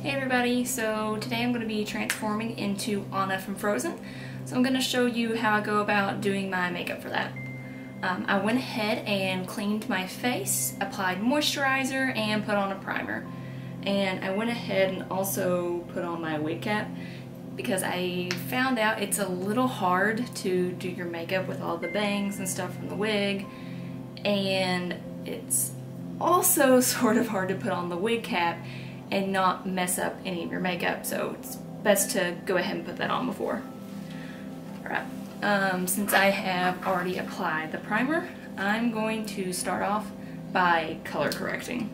Hey everybody, so today I'm going to be transforming into Anna from Frozen. So I'm going to show you how I go about doing my makeup for that. I went ahead and cleaned my face, applied moisturizer, and put on a primer. And I went ahead and also put on my wig cap because I found out it's a little hard to do your makeup with all the bangs and stuff from the wig. And it's also sort of hard to put on the wig cap and not mess up any of your makeup, so it's best to go ahead and put that on before. Alright, since I have already applied the primer, I'm going to start off by color correcting.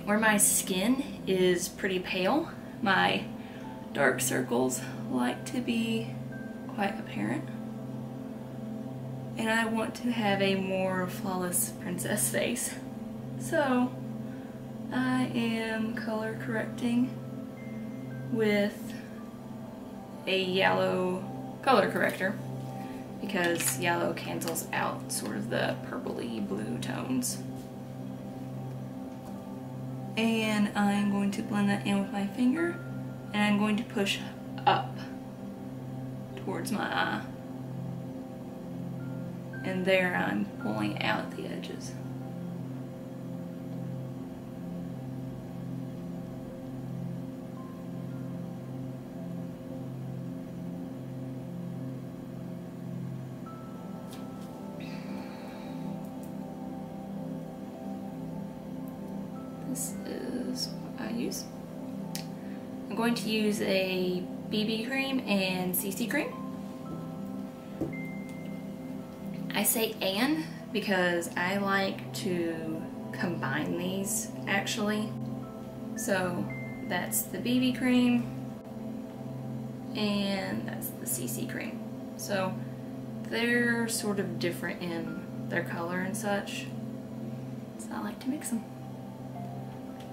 Where my skin is pretty pale, my dark circles like to be quite apparent, and I want to have a more flawless princess face. So I am color correcting with a yellow color corrector because yellow cancels out sort of the purpley blue tones. And I'm going to blend that in with my finger, and I'm going to push up towards my eye. And there I'm pulling out the edges. This is what I use. I'm going to use a BB cream and CC cream. I say "and" because I like to combine these actually. So that's the BB cream and that's the CC cream. So they're sort of different in their color and such, so I like to mix them.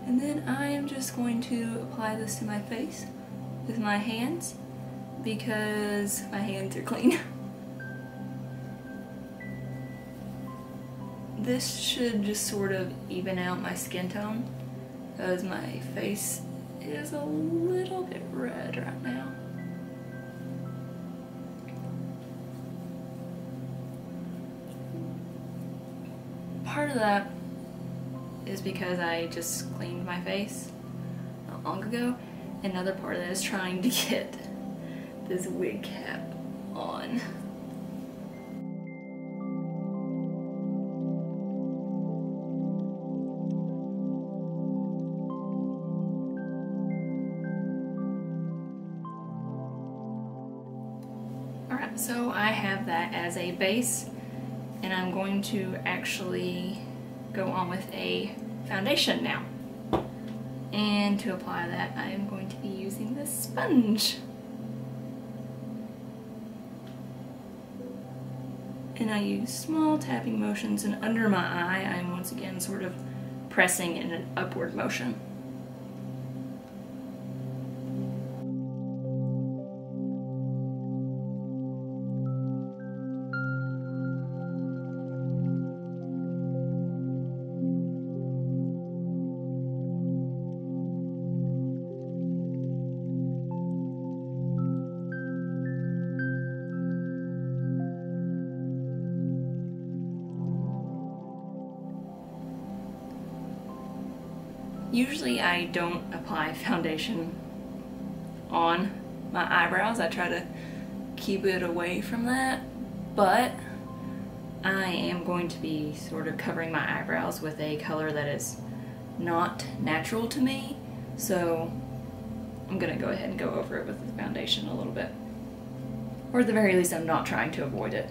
And then I am just going to apply this to my face with my hands because my hands are clean. This should just sort of even out my skin tone because my face is a little bit red right now. Part of that is because I just cleaned my face not long ago. Another part of that is trying to get this wig cap on. Alright, so I have that as a base, and I'm going to actually go on with a foundation now. And to apply that, I am going to be using this sponge. And I use small tapping motions, and under my eye, I'm once again sort of pressing in an upward motion. Usually I don't apply foundation on my eyebrows. I try to keep it away from that, but I am going to be sort of covering my eyebrows with a color that is not natural to me, so I'm gonna go ahead and go over it with the foundation a little bit. Or at the very least, I'm not trying to avoid it.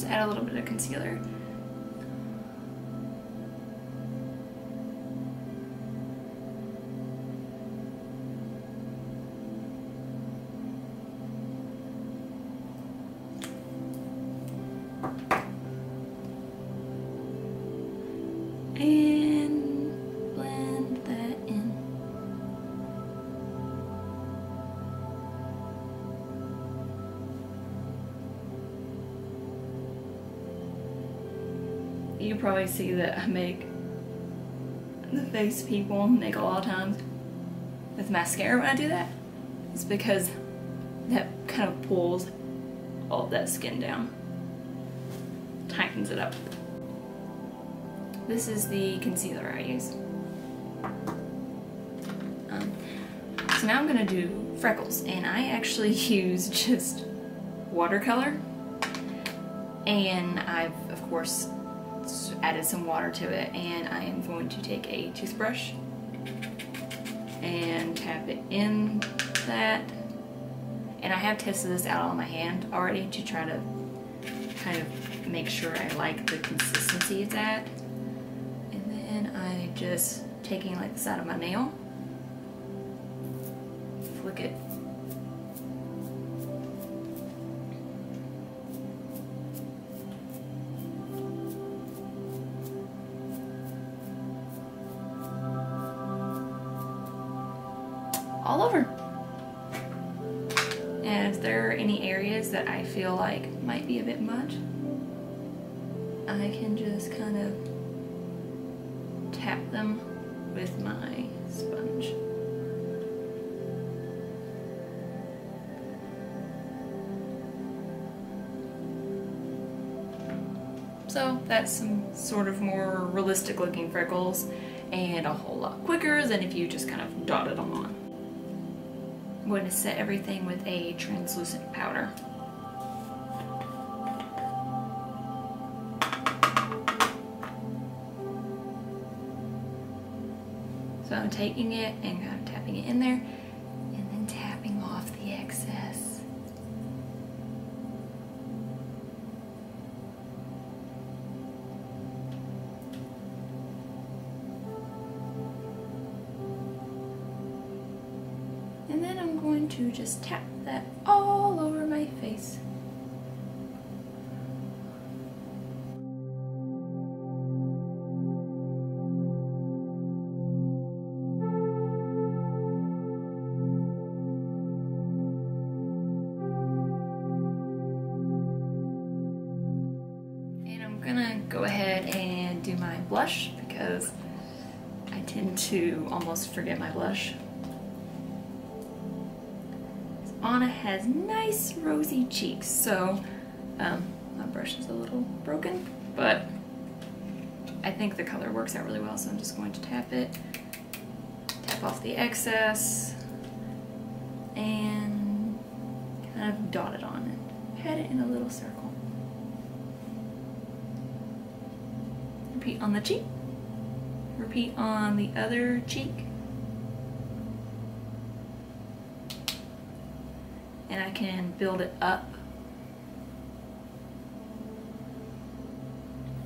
add a little bit of concealer. And blend that in. You probably see that I make the face people make a lot of times with mascara when I do that. It's because that kind of pulls all of that skin down, tightens it up. This is the concealer I use. So now I'm gonna do Freckles, and I actually use just watercolor, and I've of course added some water to it, and I am going to take a toothbrush and tap it in that, and I have tested this out on my hand already to try to kind of make sure I like the consistency it's at. And I just taking like the side of my nail, flick it, all over. And if there are any areas that I feel like might be a bit much, I can just kind of tap them with my sponge. So that's some sort of more realistic looking freckles, and a whole lot quicker than if you just kind of dotted them on. I'm going to set everything with a translucent powder. So I'm taking it and kind of tapping it in there, and then tapping off the excess. And then I'm going to just tap that all over my face. Go ahead and do my blush because I tend to almost forget my blush. Anna has nice rosy cheeks, so my brush is a little broken, but I think the color works out really well, so I'm just going to tap it, tap off the excess, and kind of dot it on it, head it in a little circle. Repeat on the cheek, repeat on the other cheek, and I can build it up.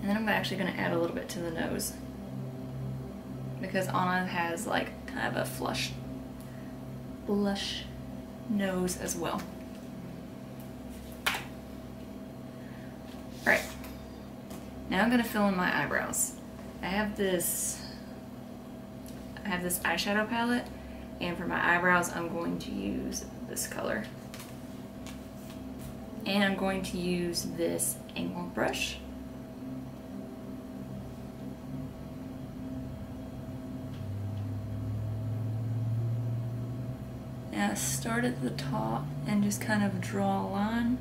And then I'm actually going to add a little bit to the nose because Anna has like kind of a blush nose as well. Alright. Now I'm going to fill in my eyebrows. I have this eyeshadow palette, and for my eyebrows I'm going to use this color. And I'm going to use this angled brush. Now start at the top and just kind of draw a line.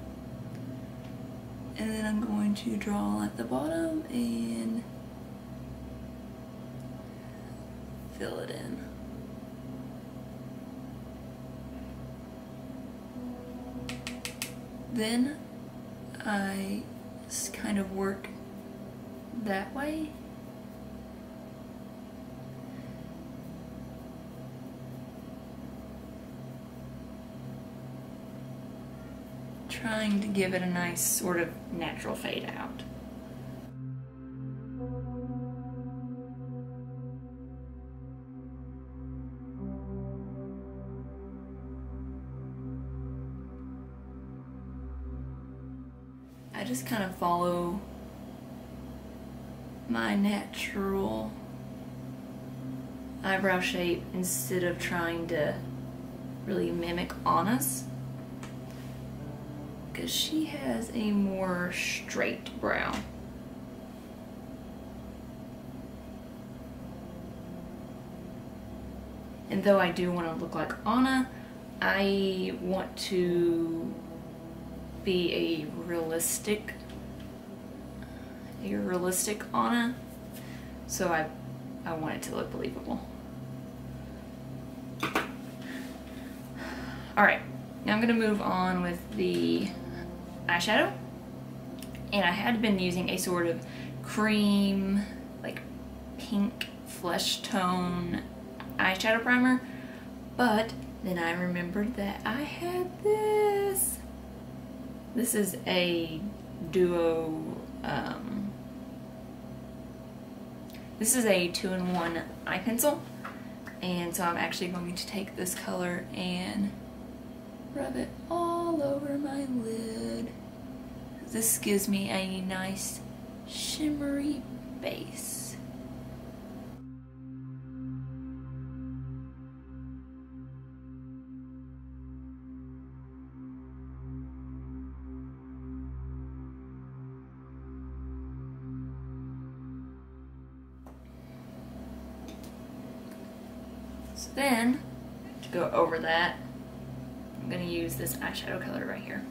And then I'm going to draw at the bottom and fill it in. Then I just kind of work that way. trying to give it a nice sort of natural fade out. I just kind of follow my natural eyebrow shape instead of trying to really mimic Anna's, because she has a more straight brow. And though I do want to look like Anna, I want to be a realistic Anna, so I want it to look believable. Alright, now I'm going to move on with the eyeshadow, and I had been using a sort of cream, like pink flesh tone eyeshadow primer, but then I remembered that I had this. This is a duo, this is a 2-in-1 eye pencil, and so I'm actually going to take this color and rub it all over my lid. This gives me a nice shimmery base. So then, to go over that, I'm going to use this eyeshadow color right here.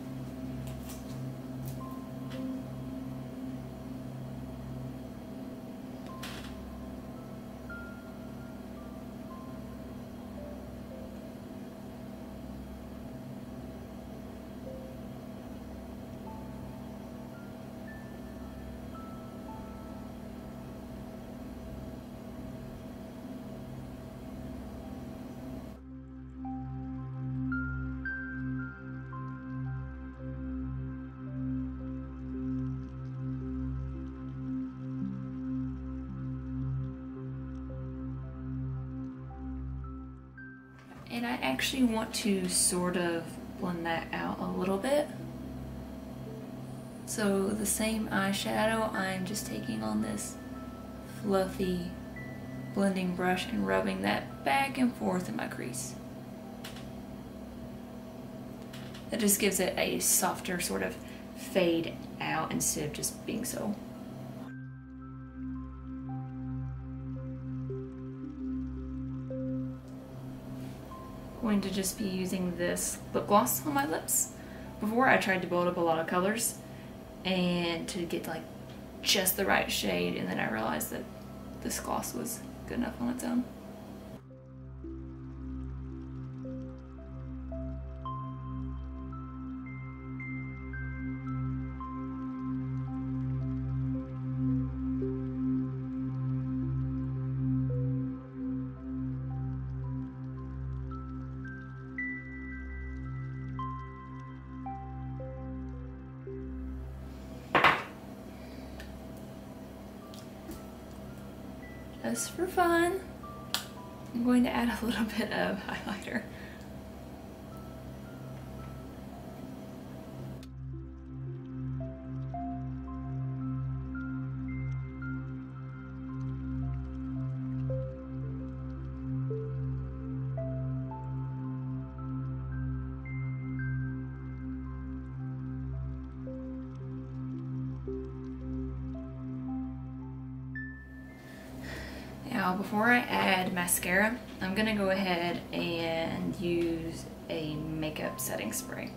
And I actually want to sort of blend that out a little bit. So the same eyeshadow, I'm just taking on this fluffy blending brush and rubbing that back and forth in my crease. That just gives it a softer sort of fade out instead of just being so. Going to just be using this lip gloss on my lips. Before I tried to build up a lot of colors and to get like just the right shade, and then I realized that this gloss was good enough on its own. Just for fun, I'm going to add a little bit of highlighter. Now, before I add mascara, I'm gonna go ahead and use a makeup setting spray.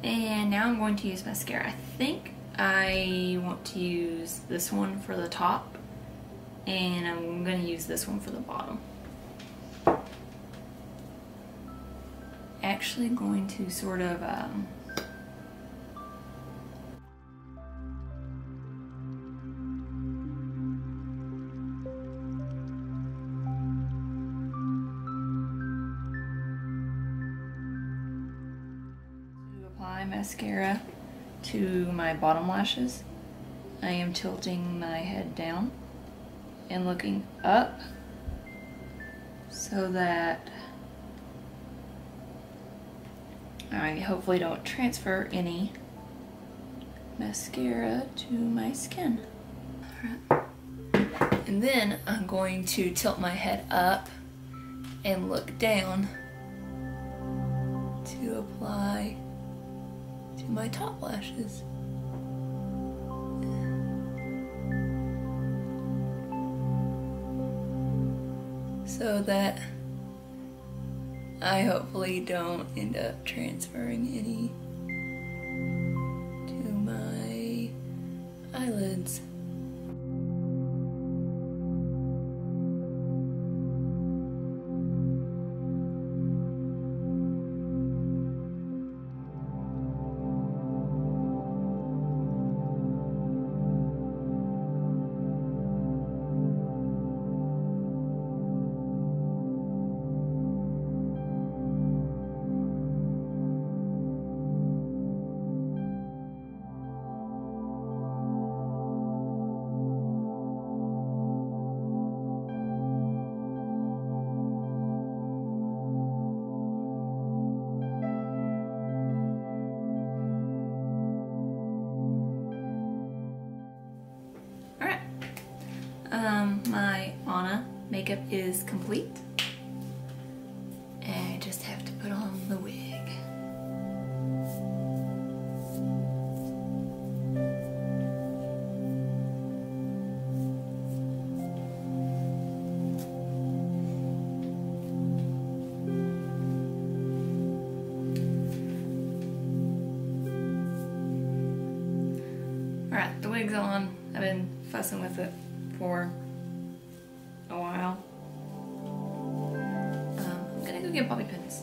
And now I'm going to use mascara. I think I want to use this one for the top, and I'm going to use this one for the bottom. actually going to sort of apply mascara to my bottom lashes. I am tilting my head down and looking up so that I hopefully don't transfer any mascara to my skin. All right. And then I'm going to tilt my head up and look down to apply to my top lashes. So that I hopefully don't end up transferring any to my eyelids. My Anna makeup is complete. And I just have to put on the wig. Alright, the wig's on. I've been fussing with it for a while. I'm gonna go get bobby pins.